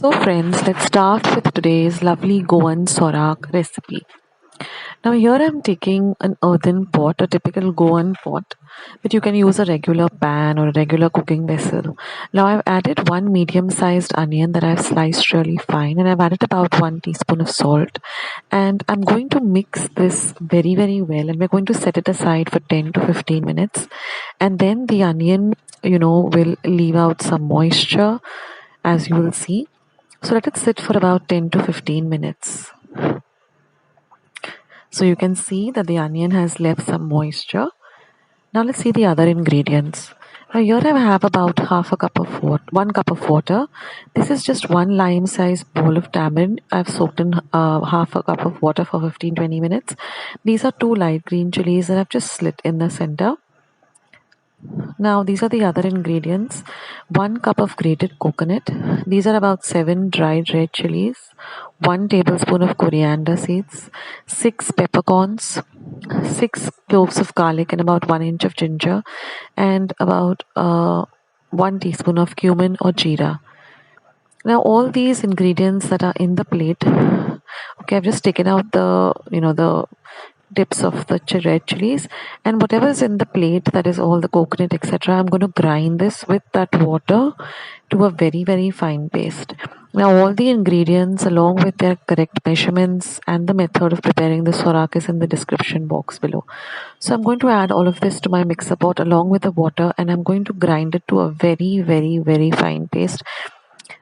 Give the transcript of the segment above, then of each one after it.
So friends, let's start with today's lovely Goan Sorak recipe. Now here I'm taking an earthen pot, a typical Goan pot, but you can use a regular pan or a regular cooking vessel. Now I've added one medium-sized onion that I've sliced really fine, and I've added about 1 teaspoon of salt. And I'm going to mix this very well, and we're going to set it aside for 10 to 15 minutes. And then the onion, will leave out some moisture, as you will see. So let it sit for about 10 to 15 minutes. So you can see that the onion has left some moisture. Now let's see the other ingredients. Now here I have about half a cup of water, 1 cup of water. This is just one lime-sized bowl of tamarind. I've soaked in half a cup of water for 15-20 minutes. These are 2 light green chilies that I've just slit in the center. Now these are the other ingredients. 1 cup of grated coconut. These are about 7 dried red chilies. 1 tablespoon of coriander seeds. 6 peppercorns. 6 cloves of garlic and about 1 inch of ginger. And about 1 teaspoon of cumin or jeera. Now all these ingredients that are in the plate, okay, I've just taken out the tips of the red chilies, and whatever is in the plate, that is all the coconut, etc. I'm going to grind this with that water to a very fine paste. Now all the ingredients along with their correct measurements and the method of preparing the sorak is in the description box below. So I'm going to add all of this to my mixer pot along with the water, and I'm going to grind it to a very fine paste.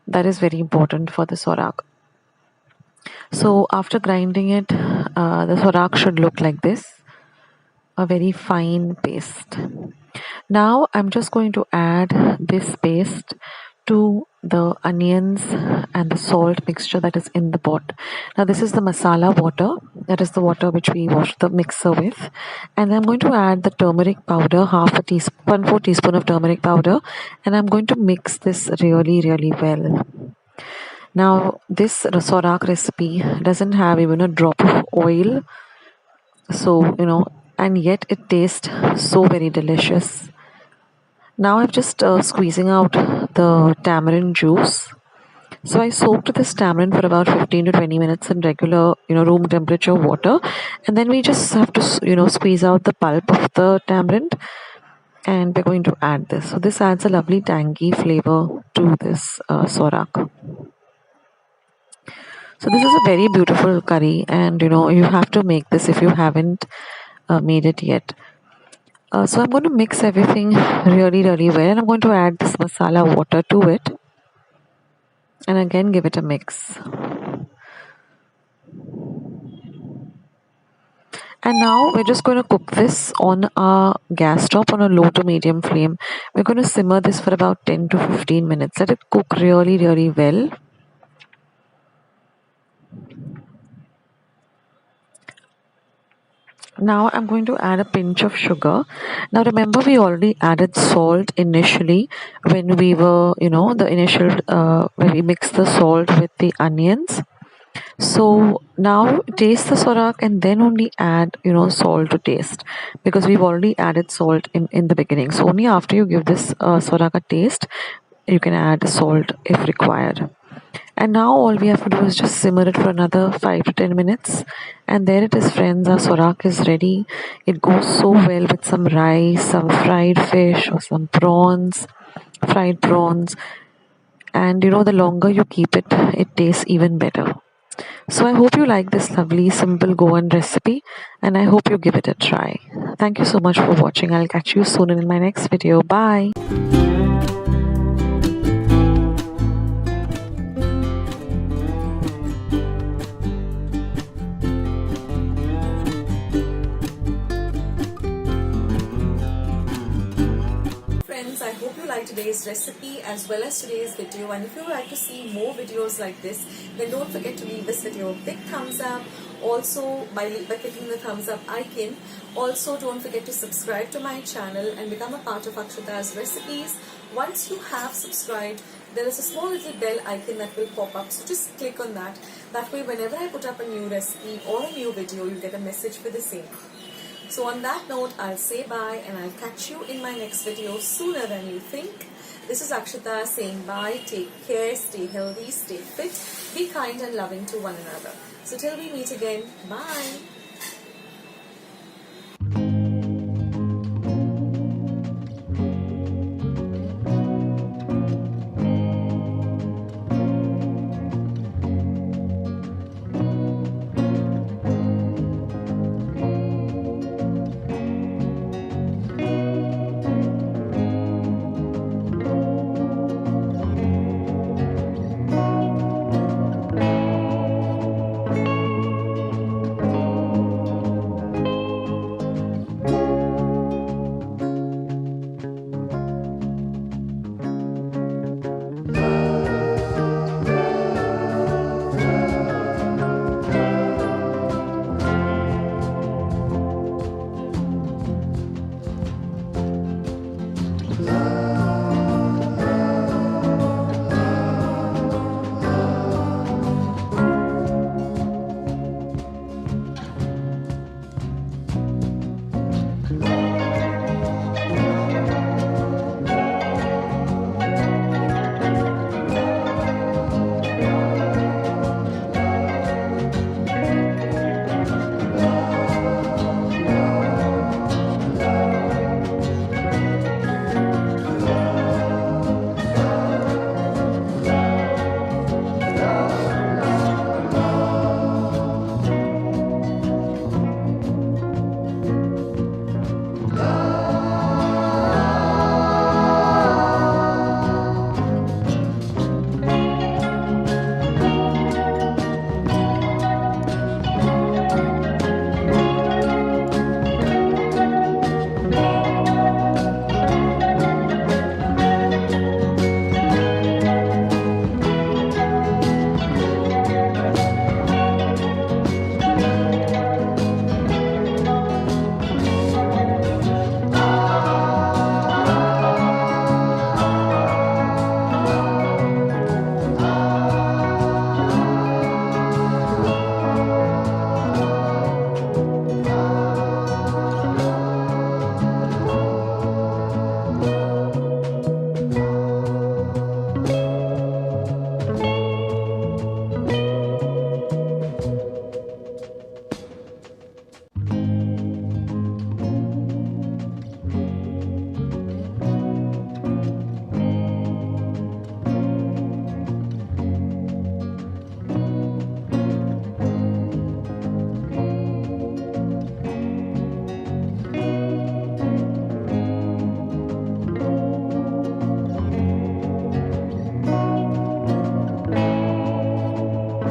That is very important for the sorak. So after grinding it, the sorak should look like this, a very fine paste. Now I'm just going to add this paste to the onions and the salt mixture that is in the pot. Now this is the masala water, that is the water which we wash the mixer with, and I'm going to add the turmeric powder, 1/4 teaspoon of turmeric powder, and I'm going to mix this really well. Now this sorak recipe doesn't have even a drop of oil, so and yet it tastes so very delicious. Now I'm just squeezing out the tamarind juice. So I soaked this tamarind for about 15 to 20 minutes in regular room temperature water, and then we just have to squeeze out the pulp of the tamarind, and we're going to add this. So this adds a lovely tangy flavor to this sorak. So this is a very beautiful curry, and you have to make this if you haven't made it yet. So I'm going to mix everything really well, and I'm going to add this masala water to it, and again give it a mix. And now we're just going to cook this on our gas top on a low to medium flame. We're going to simmer this for about 10 to 15 minutes. Let it cook really well. Now I'm going to add a pinch of sugar. Now remember, we already added salt initially when we were, when we mixed the salt with the onions. So now taste the sorak and then only add, salt to taste, because we've already added salt in the beginning. So only after you give this sorak a taste, you can add salt if required. And now all we have to do is just simmer it for another 5 to 10 minutes. And there it is, friends. Our sorak is ready. It goes so well with some rice, some fried fish, or some prawns, fried prawns. And the longer you keep it, it tastes even better. So I hope you like this lovely simple Goan recipe, and I hope you give it a try. Thank you so much for watching. I'll catch you soon in my next video. Bye. Friends, I hope you like today's recipe as well as today's video, and if you would like to see more videos like this, then don't forget to leave this video a big thumbs up. Also by clicking the thumbs up icon. Also don't forget to subscribe to my channel and become a part of Akshatas Recipes. Once you have subscribed, there is a small little bell icon that will pop up, so just click on that. That way whenever I put up a new recipe or a new video, you'll get a message for the same. So on that note, I'll say bye, and I'll catch you in my next video sooner than you think. This is Akshata saying bye, take care, stay healthy, stay fit, be kind and loving to one another. So till we meet again, bye.